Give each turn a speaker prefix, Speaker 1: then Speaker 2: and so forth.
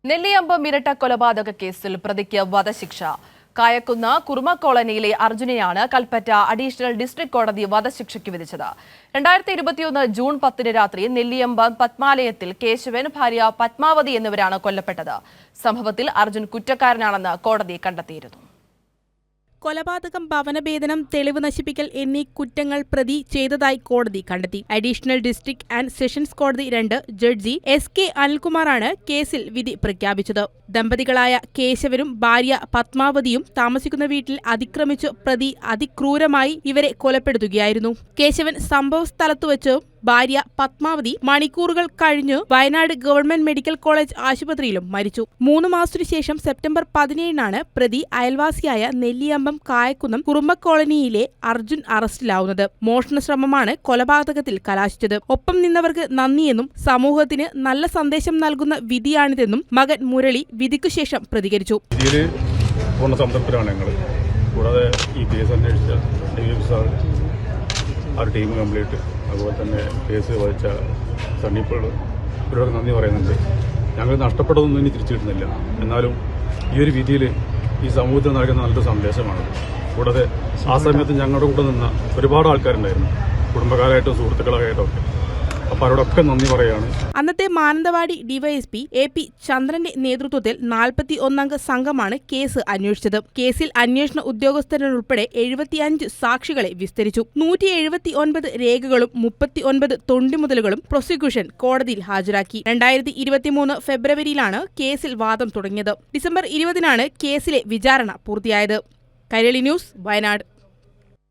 Speaker 1: നെല്ലിയമ്പം ഇരട്ട കൊലപാതക കേസിൽ പ്രതിക്ക് വധശിക്ഷ. കായക്കുന്ന് കുറുമ കോളനിയിലെ അർജുനെയാണ് കൽപ്പറ്റ അഡീഷണൽ ഡിസ്ട്രിക്ട് കോടതി വധശിക്ഷയ്ക്ക് വിധിച്ചത്. 2021 ജൂൺ 10 രാത്രി നെല്ലിയമ്പം പത്മാലയത്തിൽ കേശവൻ, ഭാര്യ പത്മാവതി എന്നിവരാണ് കൊല്ലപ്പെട്ടത്. സംഭവത്തിൽ അർജുൻ കുറ്റക്കാരനാണെന്ന് കോടതി കണ്ടെത്തിയിരുന്നു.
Speaker 2: കൊലപാതകം, ഭവനഭേദനം, തെളിവ് നശിപ്പിക്കൽ എന്നീ കുറ്റങ്ങൾ പ്രതി ചെയ്തതായി കോടതി കണ്ടെത്തി. അഡീഷണൽ ഡിസ്ട്രിക്ട് ആൻഡ് സെഷൻസ് കോടതി 2 ജഡ്ജി SK അനിൽകുമാറാണ് കേസിൽ വിധി പ്രഖ്യാപിച്ചത്. ദമ്പതികളായ കേശവനും ഭാര്യ പത്മാവതിയും താമസിക്കുന്ന വീട്ടിൽ അതിക്രമിച്ചു പ്രതി അതിക്രൂരമായി ഇവരെ കൊലപ്പെടുത്തുകയായിരുന്നു. കേശവൻ സംഭവ സ്ഥലത്തുവച്ച് ഭാര്യ പത്മാവതി മണിക്കൂറുകൾ കഴിഞ്ഞ് വയനാട് ഗവൺമെന്റ് മെഡിക്കൽ കോളേജ് ആശുപത്രിയിലും മരിച്ചു. 3 മാസത്തിനു ശേഷം സെപ്റ്റംബർ 17 പ്രതി അയൽവാസിയായ നെല്ലിയമ്പം കായക്കുന്നം കുറുമ കോളനിയിലെ അർജുൻ അറസ്റ്റിലാവുന്നത്. മോഷണ ശ്രമമാണ് കൊലപാതകത്തിൽ കലാശിച്ചത്. ഒപ്പം നിന്നവർക്ക് നന്ദിയെന്നും സമൂഹത്തിന് നല്ല സന്ദേശം നൽകുന്ന വിധിയാണിതെന്നും മകൻ മുരളി വിധിക്കു ശേഷം പ്രതികരിച്ചു.
Speaker 3: കൂടാതെ ഈ കേസ് അന്വേഷിച്ച ടീം കംപ്ലീറ്റ്, അതുപോലെ തന്നെ കേസ് വഹിച്ച സണ്ണിപ്പോൾ ഇവരോട് നന്ദി പറയുന്നുണ്ട്. ഞങ്ങൾ നഷ്ടപ്പെട്ടതൊന്നും ഇനി തിരിച്ചു കിട്ടുന്നില്ല. എന്നാലും ഈ ഒരു വിധിയിൽ ഈ സമൂഹത്തിൽ നൽകുന്ന നല്ലൊരു സന്ദേശമാണ്. കൂടാതെ ആ സമയത്ത് ഞങ്ങളുടെ കൂടെ നിന്ന ഒരുപാട് ആൾക്കാരുണ്ടായിരുന്നു, കുടുംബക്കാരായിട്ടും സുഹൃത്തുക്കളായിട്ടും ഒക്കെ. അപ്പോൾ അവരോടൊക്കെ നന്ദി പറയുകയാണ്.
Speaker 2: അന്നത്തെ മാനന്തവാടി ഡിവൈഎസ്പി AP ചന്ദ്രന്റെ നേതൃത്വത്തിൽ 41 അംഗ സംഘമാണ് കേസ് അന്വേഷിച്ചത്. കേസിൽ അന്വേഷണ ഉദ്യോഗസ്ഥരുൾപ്പെടെ 75 സാക്ഷികളെ വിസ്തരിച്ചു. 179 രേഖകളും 39 തൊണ്ടിമുതലുകളും പ്രോസിക്യൂഷൻ കോടതിയിൽ ഹാജരാക്കി. 2023 ഫെബ്രുവരിയിലാണ് കേസിൽ വാദം തുടങ്ങിയത്. ഡിസംബർ 20 കേസിലെ വിചാരണ പൂർത്തിയായത്. കൈരളി ന്യൂസ്, വയനാട്.